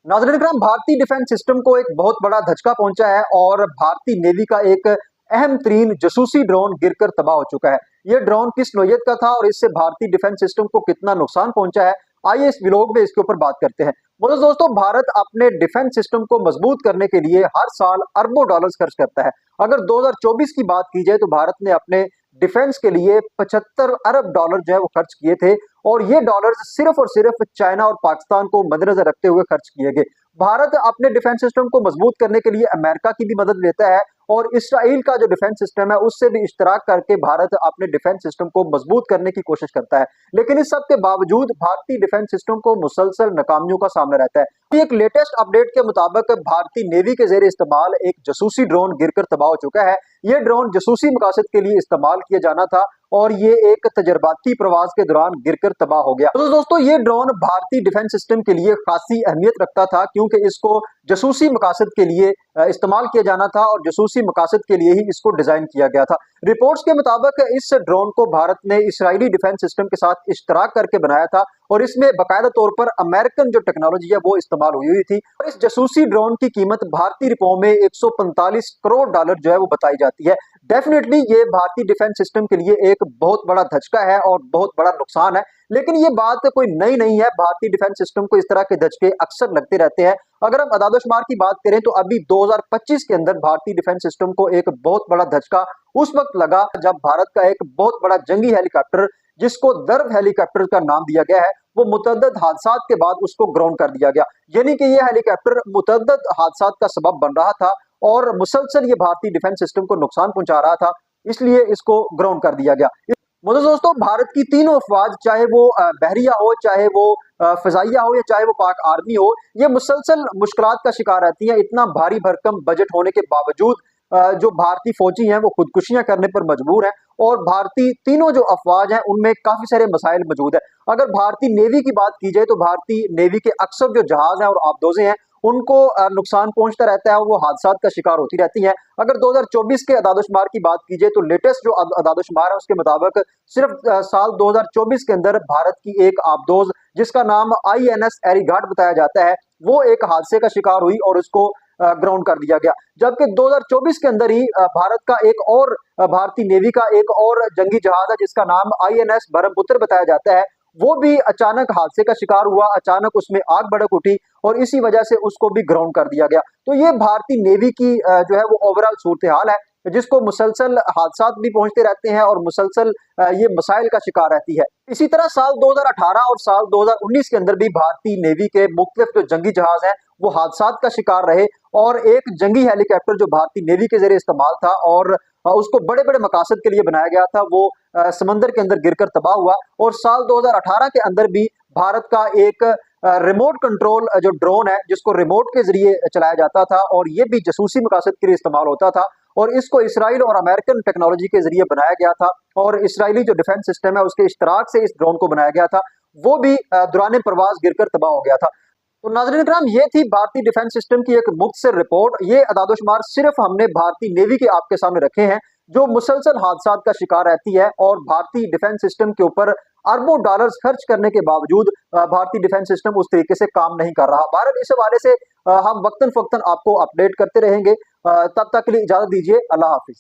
नाज़रीन इकराम, भारतीय defence system को एक बहुत बड़ा धचका पहुंचा है और भारतीय नेवी का एक अहम तरीन जासूसी ड्रोन गिरकर तबाह हो चुका है। यह ड्रोन किस नौयत का था और इससे भारतीय डिफेंस सिस्टम को कितना नुकसान पहुंचा है, आइए इस व्लॉग में इसके ऊपर बात करते हैं। मतलब दोस्तों, भारत अपने डिफेंस सिस्टम को मजबूत करने के लिए हर साल अरबों डॉलर्स खर्च करता है। अगर 2024 की बात की जाए तो भारत ने अपने डिफेंस के लिए 75 अरब डॉलर जो है वो खर्च किए थे और ये डॉलर्स सिर्फ और सिर्फ चाइना और पाकिस्तान को मद्देनजर रखते हुए खर्च किए गए। भारत अपने डिफेंस सिस्टम को मजबूत करने के लिए अमेरिका की भी मदद लेता है और इसराइल का जो डिफेंस सिस्टम है उससे भी इश्तराक करके भारत अपने डिफेंस सिस्टम को मजबूत करने की कोशिश करता है। लेकिन इस सब के बावजूद भारतीय डिफेंस सिस्टम को मुसलसल नाकामियों का सामना रहता है। एक लेटेस्ट अपडेट के मुताबिक भारतीय नेवी के जेर इस्तेमाल एक जासूसी ड्रोन गिरकर तबाह हो चुका है। यह ड्रोन जासूसी मकासद के लिए इस्तेमाल किया जाना था और ये एक तजर्बाती प्रवास के दौरान गिरकर तबाह हो गया। तो दोस्तों, ये ड्रोन भारतीय डिफेंस सिस्टम के लिए खासी अहमियत रखता था क्योंकि इसको जासूसी मकासद के लिए इस्तेमाल किया जाना था और जासूसी मकासद के लिए ही इसको डिजाइन किया गया था। रिपोर्ट्स के मुताबिक इस ड्रोन को भारत ने इसराइली डिफेंस सिस्टम के साथ इश्तराक करके बनाया था और इसमें बाकायदा तौर पर अमेरिकन जो टेक्नोलॉजी है वो इस्तेमाल हुई थी। और इस जासूसी ड्रोन की कीमत भारतीय रुपयों में 145 करोड़ डॉलर जो है वो बताई जाती है। डेफिनेटली ये भारतीय डिफेंस सिस्टम के लिए एक बहुत बड़ा धचका है और बहुत बड़ा नुकसान है। लेकिन ये बात कोई नई नहीं है, भारतीय डिफेंस सिस्टम को इस तरह के धचके अक्सर लगते रहते हैं। अगर हम अदादोशुमार की बात करें तो अभी 2025 के अंदर भारतीय डिफेंस सिस्टम को एक बहुत बड़ा धचका उस वक्त लगा जब भारत का एक बहुत बड़ा जंगी हेलीकॉप्टर, जिसको दर्द हेलीकॉप्टर का नाम दिया गया है, वो मुतअद्दिद हादसात के बाद उसको ग्राउंड कर दिया गया। यानी कि यह हेलीकॉप्टर मुतअद्दिद हादसात का सबब बन रहा था और मुसलसल ये भारतीय डिफेंस सिस्टम को नुकसान पहुंचा रहा था, इसलिए इसको ग्राउंड कर दिया गया। मतलब दोस्तों, भारत की तीनों अफवाज, चाहे वो बहरिया हो, चाहे वो फिजाइया हो या चाहे वो पाक आर्मी हो, ये मुसलसल मुश्किलात का शिकार रहती है। इतना भारी भरकम बजट होने के बावजूद जो भारतीय फौजी हैं वो खुदकुशियां करने पर मजबूर हैं और भारतीय तीनों जो अफवाज हैं उनमें काफी सारे मसाइल मौजूद है। अगर भारतीय नेवी की बात की जाए तो भारतीय नेवी के अक्सर जो जहाज हैं और आबदोजे हैं उनको नुकसान पहुंचता रहता है और वो हादसात का शिकार होती रहती हैं। अगर 2024 के अदादोशुमार की बात की जाए तो लेटेस्ट जो अदादोशुमार है उसके मुताबिक सिर्फ साल 2024 के अंदर भारत की एक आबदोज, जिसका नाम INS एरीघाट बताया जाता है, वो एक हादसे का शिकार हुई और उसको ग्राउंड कर दिया गया। जबकि 2024 के अंदर ही भारत का एक और भारतीय नेवी का एक और जंगी जहाज है जिसका नाम INS ब्रह्मपुत्र बताया जाता है, वो भी अचानक हादसे का शिकार हुआ, अचानक उसमें आग भड़क उठी और इसी वजह से उसको भी ग्राउंड कर दिया गया। तो ये भारतीय नेवी की जो है वो ओवरऑल सूरत हाल है, जिसको मुसलसल हादसात भी पहुंचते रहते हैं और मुसलसल ये मसाइल का शिकार रहती है। इसी तरह साल 2018 और साल 2019 के अंदर भी भारतीय नेवी के मुख्तलिफ जो जंगी जहाज हैं वो हादसात का शिकार रहे और एक जंगी हेलीकॉप्टर जो भारतीय नेवी के जरिए इस्तेमाल था और उसको बड़े बड़े मकासद के लिए बनाया गया था, वो समंदर के अंदर गिरकर तबाह हुआ। और साल 2018 के अंदर भी भारत का एक रिमोट कंट्रोल जो ड्रोन है जिसको रिमोट के जरिए चलाया जाता था और ये भी जासूसी मकासद के लिए इस्तेमाल होता था और इसको इसराइल और अमेरिकन टेक्नोलॉजी के जरिए बनाया गया था और इसराइली जो डिफेंस सिस्टम है उसके इश्तराक से इस ड्रोन को बनाया गया था, वो भी दौरान प्रवास गिरकर तबाह हो गया था। तो नाज़रीन इकराम, ये थी भारतीय डिफेंस सिस्टम की एक मुख्तसर रिपोर्ट। ये अदादोशुमार सिर्फ हमने भारतीय नेवी के आपके सामने रखे हैं जो मुसलसल हादसात का शिकार रहती है और भारतीय डिफेंस सिस्टम के ऊपर अरबों डॉलर्स खर्च करने के बावजूद भारतीय डिफेंस सिस्टम उस तरीके से काम नहीं कर रहा। भारत इस हवाले से हम वक्तन फक्तन आपको अपडेट करते रहेंगे। तब तक के लिए इजाजत दीजिए। अल्लाह हाफिज।